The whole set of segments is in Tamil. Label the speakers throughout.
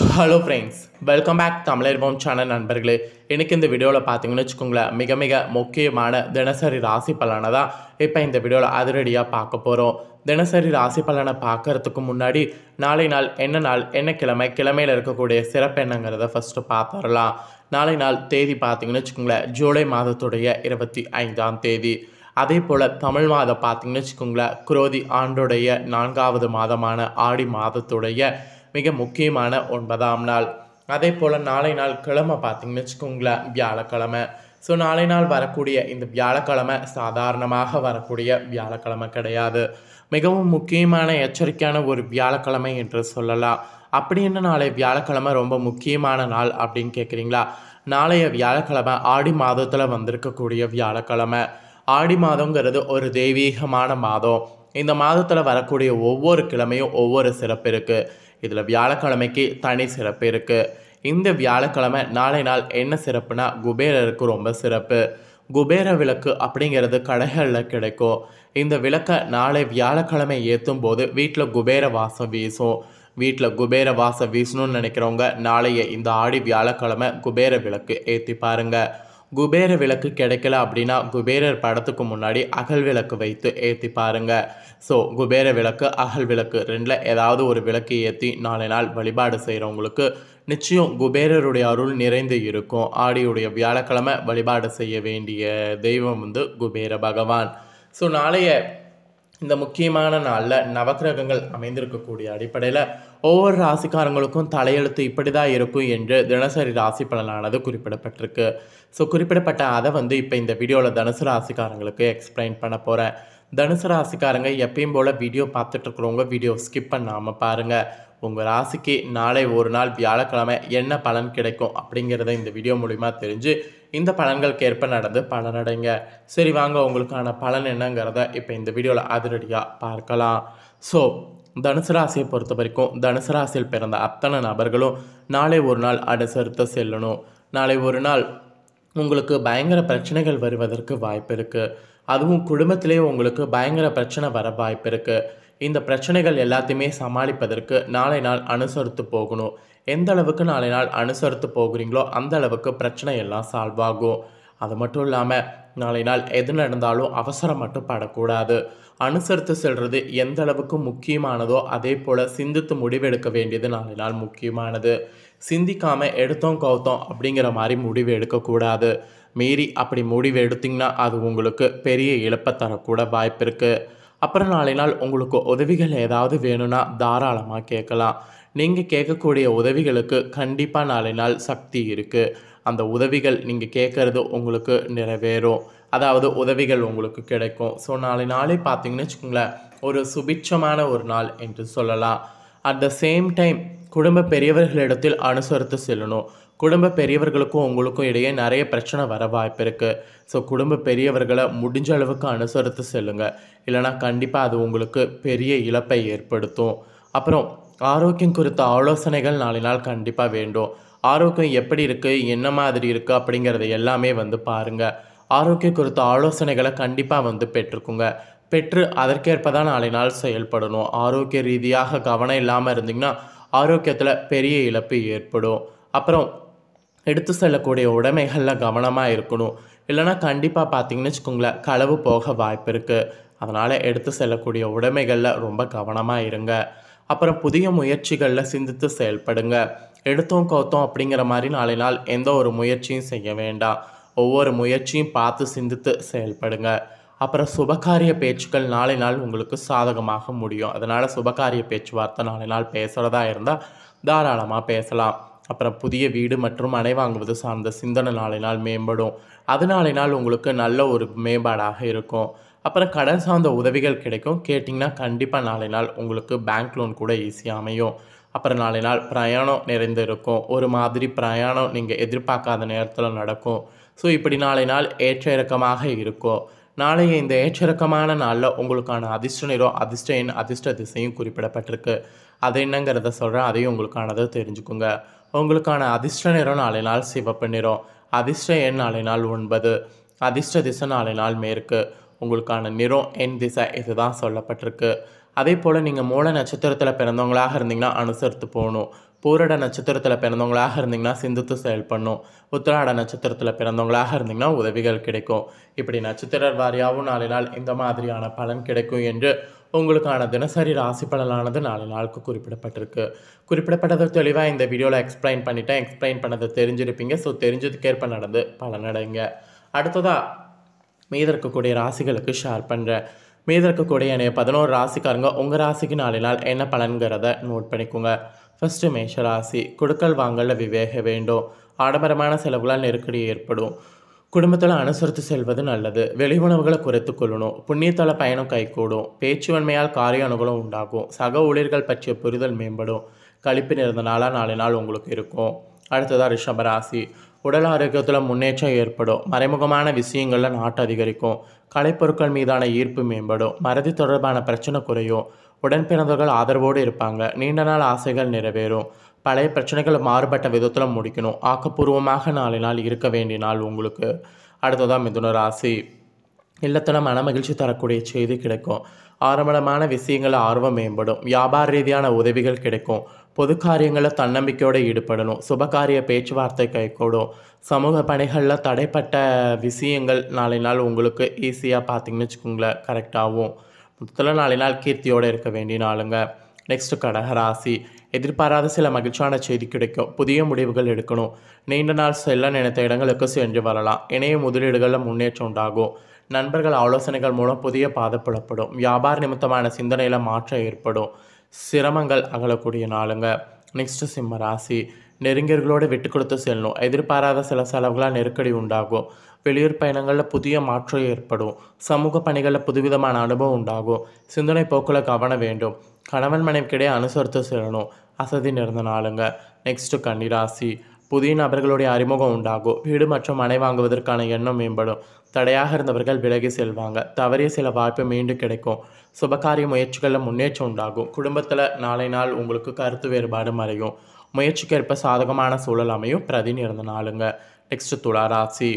Speaker 1: ஹலோ ஃப்ரெண்ட்ஸ், வெல்கம் பேக் தமிழர்வோம் சேனல் நண்பர்களே. எனக்கு இந்த வீடியோவில் பார்த்தீங்கன்னு வச்சுக்கோங்களேன், மிக மிக முக்கியமான தினசரி ராசி பலனை தான் இப்போ இந்த வீடியோவில் அதிரடியாக பார்க்க போகிறோம். தினசரி ராசி பலனை பார்க்கறதுக்கு முன்னாடி நாளை நாள் என்ன நாள், என்ன கிழமை, கிழமையில் இருக்கக்கூடிய சிறப்பு என்னங்கிறத ஃபஸ்ட்டு பார்த்துடலாம். நாளை நாள் தேதி பார்த்தீங்கன்னு வச்சுக்கோங்களேன், ஜூலை மாதத்துடைய 25ஆம் தேதி. அதே போல் தமிழ் மாதம் பார்த்தீங்கன்னு வச்சுக்கோங்களேன், குரோதி ஆண்டுடைய 4வது மாதமான ஆடி மாதத்துடைய மிக முக்கியமான 9ஆம் நாள். அதே போல் நாளை நாள் கிழமை பார்த்தீங்கன்னு வச்சுக்கோங்களேன், வியாழக்கிழமை. ஸோ நாளை நாள் வரக்கூடிய இந்த வியாழக்கிழமை சாதாரணமாக வரக்கூடிய வியாழக்கிழமை கிடையாது. மிகவும் முக்கியமான எச்சரிக்கையான ஒரு வியாழக்கிழமை என்று சொல்லலாம். அப்படி என்ன நாளை வியாழக்கிழமை ரொம்ப முக்கியமான நாள் அப்படின்னு கேட்குறீங்களா? நாளைய வியாழக்கிழமை ஆடி மாதத்தில் வந்திருக்கக்கூடிய வியாழக்கிழமை. ஆடி மாதங்கிறது ஒரு தெய்வீகமான மாதம். இந்த மாதத்தில் வரக்கூடிய ஒவ்வொரு கிழமையும் ஒவ்வொரு சிறப்பு இருக்குது. இதில் வியாழக்கிழமைக்கு தனி சிறப்பு இருக்குது. இந்த வியாழக்கிழமை நாளை நாள் என்ன சிறப்புனா, குபேரருக்கு ரொம்ப சிறப்பு. குபேர விளக்கு அப்படிங்கிறது கடைகளில் கிடைக்கும். இந்த விளக்கை நாளை வியாழக்கிழமை ஏற்றும் போது வீட்டில் குபேர வாசம் வீசும். வீட்டில் குபேர வாசம் வீசணும்னு நினைக்கிறவங்க நாளைய இந்த ஆடி வியாழக்கிழமை குபேர விளக்கு ஏற்றி பாருங்கள். குபேர விளக்கு கிடைக்கல அப்படின்னா குபேரர் படத்துக்கு முன்னாடி அகல் விளக்கு வைத்து ஏற்றி பாருங்கள். ஸோ குபேர விளக்கு, அகல் விளக்கு ரெண்டில் ஏதாவது ஒரு விளக்கு ஏற்றி நாளை நாள் வழிபாடு செய்கிறவங்களுக்கு நிச்சயம் குபேரருடைய அருள் நிறைந்து இருக்கும். ஆடியுடைய வியாழக்கிழமை வழிபாடு செய்ய வேண்டிய தெய்வம் குபேர பகவான். ஸோ நாளைய இந்த முக்கியமான நாளில் நவக்கிரகங்கள் அமைந்திருக்கக்கூடிய அடிப்படையில் ஒவ்வொரு ராசிக்காரங்களுக்கும் தலையெழுத்து இப்படி தான் இருக்கும் என்று தினசரி ராசி பலனானது குறிப்பிடப்பட்டிருக்கு. ஸோ குறிப்பிடப்பட்ட அதை இப்போ இந்த வீடியோவில் தனுசு ராசிக்காரங்களுக்கு எக்ஸ்பிளைன் பண்ண போகிறேன். தனுசு ராசிக்காரங்க எப்பயும் போல் வீடியோ பார்த்துட்ருக்குறவங்க வீடியோ ஸ்கிப் பண்ணாமல் பாருங்கள். உங்கள் ராசிக்கு நாளை ஒரு நாள் வியாழக்கிழமை என்ன பலன் கிடைக்கும் அப்படிங்கிறத இந்த வீடியோ மூலிமா தெரிஞ்சு இந்த பலன்களுக்கு ஏற்ப நடந்து பலனடைங்க. சரி வாங்க, உங்களுக்கான பலன் என்னங்கிறத இப்போ இந்த வீடியோவில் அதிரடியாக பார்க்கலாம். ஸோ தனுசு ராசியை பொறுத்த வரைக்கும் தனுசு ராசியில் பிறந்த அத்தனை நபர்களும் நாளை ஒரு நாள் அனுசரித்து செல்லணும். நாளை ஒரு நாள் உங்களுக்கு பயங்கர பிரச்சனைகள் வருவதற்கு வாய்ப்பு இருக்குது. அதுவும் குடும்பத்திலே உங்களுக்கு பயங்கர பிரச்சனை வர வாய்ப்பு இருக்குது. இந்த பிரச்சனைகள் எல்லாத்தையுமே சமாளிப்பதற்கு நாளை நாள் அனுசரித்து போகணும். எந்த அளவுக்கு நாளை நாள் அனுசரித்து போகிறீங்களோ அந்த அளவுக்கு பிரச்சனை எல்லாம் சால்வ் ஆகும். அது மட்டும் இல்லாமல் நாளை நாள் எது நடந்தாலும் அவசரம் மட்டும் படக்கூடாது. அனுசரித்து செல்வது எந்த அளவுக்கு முக்கியமானதோ அதே போல் சிந்தித்து முடிவெடுக்க வேண்டியது நாளை நாள் முக்கியமானது. சிந்திக்காமல் எடுத்தோம் கவுத்தோம் அப்படிங்கிற மாதிரி முடிவு எடுக்கக்கூடாது. மீறி அப்படி முடிவு எடுத்திங்கன்னா அது உங்களுக்கு பெரிய இழப்பை தரக்கூட வாய்ப்பு இருக்குது. அப்புறம் நாளை நாள் உங்களுக்கு உதவிகள் ஏதாவது வேணும்னா தாராளமாக கேட்கலாம். நீங்கள் கேட்கக்கூடிய உதவிகளுக்கு கண்டிப்பாக நாளை நாள் சக்தி இருக்குது. அந்த உதவிகள் நீங்கள் கேட்குறது உங்களுக்கு நிறைவேறும். அதாவது உதவிகள் உங்களுக்கு கிடைக்கும். ஸோ நாளை பார்த்தீங்கன்னு வச்சுக்கோங்களேன், ஒரு சுபிட்சமான ஒரு நாள் என்று சொல்லலாம். அட் த சேம் டைம் குடும்ப பெரியவர்களிடத்தில் அனுசரித்து செல்லணும். குடும்ப பெரியவர்களுக்கும் உங்களுக்கும் இடையே நிறைய பிரச்சனை வர வாய்ப்பு இருக்குது. ஸோ குடும்ப பெரியவர்களை முடிஞ்ச அளவுக்கு அனுசரித்து செல்லுங்கள். இல்லைனா கண்டிப்பாக அது உங்களுக்கு பெரிய இழப்பை ஏற்படுத்தும். அப்புறம் ஆரோக்கியம் குறித்த ஆலோசனைகள் நாளை நாள் கண்டிப்பாக வேண்டும். ஆரோக்கியம் எப்படி இருக்குது, என்ன மாதிரி இருக்குது அப்படிங்கிறத எல்லாமே பாருங்கள். ஆரோக்கியம் குறித்த ஆலோசனைகளை கண்டிப்பாக பெற்றுக்குங்க. பெற்று அதற்கேற்ப தான் நாளை நாள் செயல்படணும். ஆரோக்கிய ரீதியாக கவனம் இல்லாமல் இருந்தீங்கன்னா ஆரோக்கியத்தில் பெரிய இழப்பு ஏற்படும். அப்புறம் எடுத்து செல்லக்கூடிய உடைமைகளில் கவனமாக இருக்கணும். இல்லைனா கண்டிப்பாக பார்த்தீங்கன்னு வச்சுக்கோங்களேன், களவு போக வாய்ப்பு இருக்குது. அதனால் எடுத்து செல்லக்கூடிய உடைமைகளில் ரொம்ப கவனமாக இருங்க. அப்புறம் புதிய முயற்சிகளில் சிந்தித்து செயல்படுங்க. எடுத்தோம் கவுத்தோம் அப்படிங்கிற மாதிரி நாளை நாள் எந்த ஒரு முயற்சியும் செய்ய வேண்டாம். ஒவ்வொரு முயற்சியும் பார்த்து சிந்தித்து செயல்படுங்க. அப்புறம் சுபகாரிய பேச்சுக்கள் நாளை நாள் உங்களுக்கு சாதகமாக முடியும். அதனால் சுபகாரிய பேச்சுவார்த்தை நாளை நாள் பேசுகிறதா இருந்தால் தாராளமாக பேசலாம். அப்புறம் புதிய வீடு மற்றும் மனை வாங்குவது சார்ந்த சிந்தனை நாளை நாள் மேம்படும். அது நாளை நாள் உங்களுக்கு நல்ல ஒரு மேம்பாடாக இருக்கும். அப்புறம் கடன் சார்ந்த உதவிகள் கிடைக்கும். கேட்டிங்கன்னா கண்டிப்பாக நாளை நாள் உங்களுக்கு பேங்க் லோன் கூட ஈஸியாக அமையும். அப்புறம் நாளை நாள் பிரயாணம் நிறைந்து இருக்கும். ஒரு மாதிரி பிரயாணம் நீங்கள் எதிர்பார்க்காத நேரத்தில் நடக்கும். ஸோ இப்படி நாளை நாள் ஏற்ற இறக்கமாக இருக்கும். நாளைய இந்த ஏற்றிறக்கமான நாளில் உங்களுக்கான அதிர்ஷ்ட நிறம், அதிர்ஷ்ட எண், அதிர்ஷ்ட திசையும் குறிப்பிடப்பட்டிருக்கு. அது என்னங்கிறத சொல்கிறேன், அதையும் உங்களுக்கானதை தெரிஞ்சுக்குங்க. உங்களுக்கான அதிர்ஷ்ட நிறம் நாளை நாள் சிவப்பு நிறம். அதிர்ஷ்ட எண் நாளை நாள் 9. அதிர்ஷ்ட திசை நாளை நாள் மேற்கு. உங்களுக்கான நிறம், எண், திசை இதுதான் சொல்லப்பட்டிருக்கு. அதே போல் நீங்கள் மூல நட்சத்திரத்தில் பிறந்தவங்களாக இருந்தீங்கன்னா அனுசரித்து போகணும். பூரட நட்சத்திரத்தில் பிறந்தவங்களாக இருந்தீங்கன்னா சிந்தித்து செயல்படணும். உத்திராட நட்சத்திரத்தில் பிறந்தவங்களாக இருந்தீங்கன்னா உதவிகள் கிடைக்கும். இப்படி நட்சத்திர வாரியாகவும் நாளை நாள் இந்த மாதிரியான பலன் கிடைக்கும் என்று உங்களுக்கான தினசரி ராசி பலனானது நாளை நாளுக்கு குறிப்பிடப்பட்டிருக்கு. குறிப்பிடப்பட்டது தெளிவாக இந்த வீடியோவில் எக்ஸ்பிளைன் பண்ணிட்டேன். எக்ஸ்பிளைன் பண்ணதை தெரிஞ்சிருப்பீங்க. ஸோ தெரிஞ்சதுக்கேற்ப நடந்து பலனடைங்க. அடுத்ததாக மீத இருக்கக்கூடிய ராசிகளுக்கு ஷேர் பண்ணுறேன். மீத இருக்கக்கூடிய 11 ராசிக்காரங்க உங்கள் ராசிக்கு நாளை நாள் என்ன பலன்கிறத நோட் பண்ணிக்கோங்க. ஃபஸ்ட்டு மேஷ ராசி. கொடுக்கல் வாங்கல விவேக வேண்டும். ஆடம்பரமான செலவுகளால் நெருக்கடி ஏற்படும். குடும்பத்தில் அனுசரித்து செல்வது நல்லது. வெளி உணவுகளை குறைத்து கொள்ளணும். புண்ணியத்தல பயணம் கைகூடும். பேச்சுவன்மையால் காரிய அனுகூலம் உண்டாகும். சக ஊழியர்கள் பற்றிய புரிதல் மேம்படும். கழிப்பு நிறைந்த நாளாக நாளை நாள் உங்களுக்கு இருக்கும். அடுத்ததாக ரிஷபராசி. உடல் ஆரோக்கியத்தில் முன்னேற்றம் ஏற்படும். மறைமுகமான விஷயங்களில் நாட்டு அதிகரிக்கும். கலைப்பொருட்கள் மீதான ஈர்ப்பு மேம்படும். மறதி தொடர்பான பிரச்சனை குறையும். உடன் பிறந்தவர்கள் ஆதரவோடு இருப்பாங்க. நீண்ட நாள் ஆசைகள் நிறைவேறும். பழைய பிரச்சனைகளை மாறுபட்ட விதத்தில் முடிக்கணும். ஆக்கப்பூர்வமாக நாளை நாள் இருக்க வேண்டிய நாள் உங்களுக்கு. அடுத்ததான் மிதுன ராசி. இல்லத்தில் மனமகிழ்ச்சி தரக்கூடிய செய்தி கிடைக்கும். ஆரம்பமான விஷயங்களில் ஆர்வம் மேம்படும். வியாபார ரீதியான உதவிகள் கிடைக்கும். பொது காரியங்களில் தன்னம்பிக்கையோடு ஈடுபடணும். சுபகாரிய பேச்சுவார்த்தை கைகூடும். சமூக பணிகளில் தடைப்பட்ட விஷயங்கள் நாளை நாள் உங்களுக்கு ஈஸியாக பார்த்தீங்கன்னு வச்சுக்கோங்களேன் கரெக்டாகவும். மொத்தத்தில் நாளை நாள் கீர்த்தியோடு இருக்க வேண்டிய நாளுங்க. நெக்ஸ்ட் கடகராசி. எதிர்பாராத சில மகிழ்ச்சியான செய்தி கிடைக்கும். புதிய முடிவுகள் எடுக்கணும். நீண்ட நாள் செல்ல நினைத்த இடங்களுக்கு சென்று வரலாம். இணைய முதலீடுகளில் முன்னேற்றம் உண்டாகும். நண்பர்கள் ஆலோசனைகள் மூலம் புதிய பாதை புலப்படும். வியாபார நிமித்தமான சிந்தனையில் மாற்றம் ஏற்படும். சிரமங்கள் அகலக்கூடிய நாளுங்க. நெக்ஸ்ட் சிம்ம ராசி. நெருங்கியர்களோடு விட்டு கொடுத்து செல்லணும். எதிர்பாராத சில செலவுகளால் நெருக்கடி உண்டாகும். வெளியூர் பயணங்களில் புதிய மாற்றம் ஏற்படும். சமூக பணிகளில் புதுவிதமான அனுபவம் உண்டாகும். சிந்தனை போக்கில் கவனம் வேண்டும். கணவன் மனைவிக்கிடையே அனுசரித்து செல்லணும். அசதி நிறைந்த நாளுங்க. நெக்ஸ்ட் கன்னிராசி. புதிய நபர்களுடைய அறிமுகம் உண்டாகும். வீடு மற்றும் மனை வாங்குவதற்கான எண்ணம் மேம்படும். தடையாக இருந்தவர்கள் விலகி செல்வாங்க. தவறிய சில வாய்ப்பு மீண்டும் கிடைக்கும். சுபகாரிய முயற்சிகளில் முன்னேற்றம் உண்டாகும். குடும்பத்தில் நாளை நாள் உங்களுக்கு கருத்து வேறுபாடு மறையும். முயற்சிக்கேற்ப சாதகமான சூழல் அமையும். பிரதி நிறைந்த நாளுங்க. நெக்ஸ்ட் துளாராசி.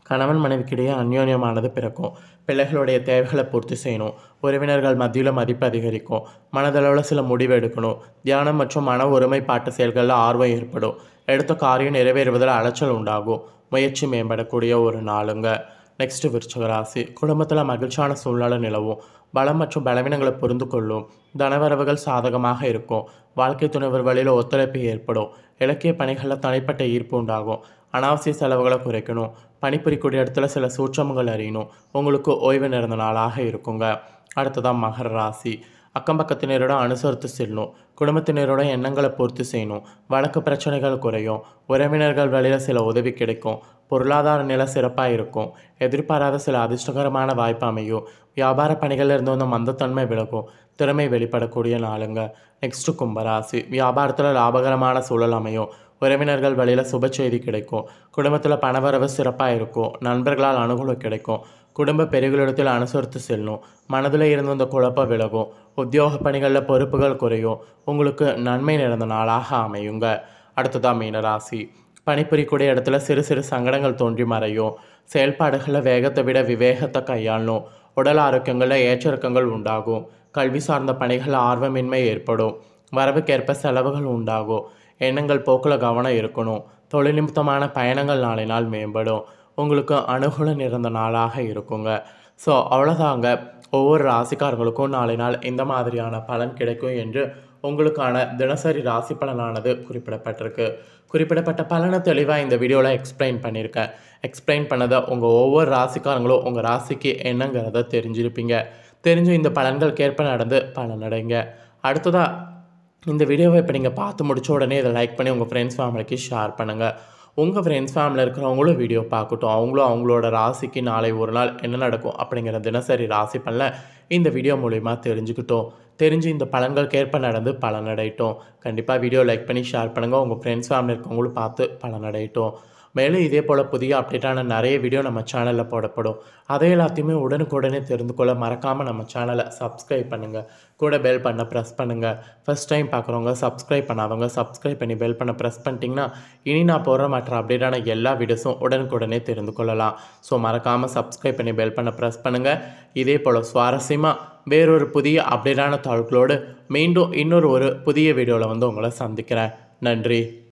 Speaker 1: கணவன் மனைவிக்கிடையே அந்யோன்யமானது பிறக்கும். பிள்ளைகளுடைய தேவைகளை பூர்த்தி செய்யணும். உறவினர்கள் மத்தியில் மதிப்பு அதிகரிக்கும். மனதளவில் சில முடிவு எடுக்கணும். தியானம் மற்றும் மன ஒருமைப்பாட்டு செயல்களில் ஆர்வம் ஏற்படும். எடுத்த காரியம் நிறைவேறுவதில் அலைச்சல் உண்டாகும். முயற்சி மேம்படக்கூடிய ஒரு நாளுங்க. நெக்ஸ்ட் விருச்சிக ராசி. குடும்பத்தில் மகிழ்ச்சியான சூழ்நிலை நிலவும். பலம் மற்றும் பலவீனங்களை புரிந்து கொள்ளும். தனவரவுகள் சாதகமாக இருக்கும். வாழ்க்கை துணைவர் வழியில் ஒத்துழைப்பு ஏற்படும். இலக்கிய பணிகளில் தனிப்பட்ட ஈர்ப்பு உண்டாகும். அனாவசிய செலவுகளை குறைக்கணும். பணிபுரிக்கூடிய இடத்துல சில சூட்சமங்கள் அறியணும். உங்களுக்கு ஓய்வு நிறைந்த நாளாக இருக்குங்க. அடுத்ததான் மகர ராசி. அக்கம் பக்கத்தினரோட அனுசரித்து செல்லணும். குடும்பத்தினரோட எண்ணங்களை பூர்த்தி செய்யணும். வழக்கு பிரச்சனைகள் குறையும். உறவினர்கள் வழியில் சில உதவி கிடைக்கும். பொருளாதார நிலை சிறப்பாக இருக்கும். எதிர்பாராத சில அதிர்ஷ்டகரமான வாய்ப்பு அமையும். வியாபார பணிகளில் இருந்து வந்த மந்தத்தன்மை விலகும். திறமை வெளிப்படக்கூடிய நாளுங்க. நெக்ஸ்ட் கும்பராசி. வியாபாரத்தில் லாபகரமான சூழல் அமையும். உறவினர்கள் வழியில் சுப செய்தி கிடைக்கும். குடும்பத்தில் பணவரவு சிறப்பாக இருக்கும். நண்பர்களால் அனுகூலம் கிடைக்கும். குடும்ப பெரியகளிடத்தில் அனுசரித்து செல்லும். மனதில் இருந்து வந்த குழப்பம் விலகும். உத்தியோக பணிகளில் பொறுப்புகள் குறையும். உங்களுக்கு நன்மை நிறைந்த நாளாக அமையுங்க. அடுத்ததான் மீனராசி. பணிபுரியக்கூடிய இடத்துல சிறு சிறு சங்கடங்கள் தோன்றி மறையும். செயல்பாடுகளில் வேகத்தை விட விவேகத்தை கையாளணும். உடல் ஆரோக்கியங்களில் ஏற்றிறக்கங்கள் உண்டாகும். கல்வி சார்ந்த பணிகளில் ஆர்வமின்மை ஏற்படும். வரவுக்கேற்ப செலவுகள் உண்டாகும். எண்ணங்கள் போக்கில் கவனம் இருக்கணும். தொழில் நிமித்தமான பயணங்கள் நாளை நாள் மேம்படும். உங்களுக்கு அனுகூலம் நிறைந்த நாளாக இருக்குங்க. ஸோ அவ்வளோதாங்க. ஒவ்வொரு ராசிக்காரங்களுக்கும் நாளை நாள் இந்த மாதிரியான பலன் கிடைக்கும் என்று உங்களுக்கான தினசரி ராசி பலனானது குறிப்பிடப்பட்டிருக்கு. குறிப்பிடப்பட்ட பலனை தெளிவாக இந்த வீடியோவில் எக்ஸ்பிளைன் பண்ணியிருக்கேன். எக்ஸ்பிளைன் பண்ணதை உங்கள் ஒவ்வொரு ராசிக்காரங்களும் உங்கள் ராசிக்கு என்னங்கிறத தெரிஞ்சிருப்பீங்க. தெரிஞ்சு இந்த பலன்களுக்கு ஏற்ப நடந்து பலனடைங்க. அடுத்ததாக இந்த வீடியோவை இப்போ நீங்கள் பார்த்து முடித்த உடனே இதை லைக் பண்ணி உங்கள் ஃப்ரெண்ட்ஸ் ஃபேமிலிக்கு ஷேர் பண்ணுங்கள். உங்கள் ஃப்ரெண்ட்ஸ் ஃபேமிலியில் இருக்கிறவங்களும் வீடியோ பார்க்கட்டும். அவங்களும் அவங்களோட ராசிக்கு நாளை ஒரு நாள் என்ன நடக்கும் அப்படிங்கிற தினசரி ராசி பலனை இந்த வீடியோ மூலிமா தெரிஞ்சுக்கிட்டோம். தெரிஞ்சு இந்த பலன்களுக்கு ஏற்ப நடந்து பலனடையட்டும். கண்டிப்பாக வீடியோ லைக் பண்ணி ஷேர் பண்ணுங்கள். உங்கள் ஃப்ரெண்ட்ஸ் ஃபேமிலி இருக்கவங்களும் பார்த்து பலனடையட்டும். மேலும் இதே போல் புதிய அப்டேட்டான நிறைய வீடியோ நம்ம சேனலில் போடப்படும். அதை எல்லாத்தையுமே உடனுக்குடனே தெரிந்து கொள்ள மறக்காமல் நம்ம சேனலை சப்ஸ்கிரைப் பண்ணுங்கள். கூட பெல் பண்ண ப்ரெஸ் பண்ணுங்கள். ஃபஸ்ட் டைம் பார்க்குறவங்க சப்ஸ்கிரைப் பண்ணாதவங்க சப்ஸ்கிரைப் பண்ணி பெல் பண்ண ப்ரெஸ் பண்ணிட்டீங்கன்னா இனி நான் போடுற மற்ற அப்டேட்டான எல்லா வீடியோஸும் உடனுக்குடனே தெரிந்து கொள்ளலாம். ஸோ மறக்காமல் சப்ஸ்கிரைப் பண்ணி பெல் பண்ண ப்ரெஸ் பண்ணுங்கள். இதே போல் சுவாரஸ்யமாக வேறொரு புதிய அப்டேட்டான தகவல்களோடு மீண்டும் இன்னொரு புதிய வீடியோவில் உங்களை சந்திக்கிறேன். நன்றி.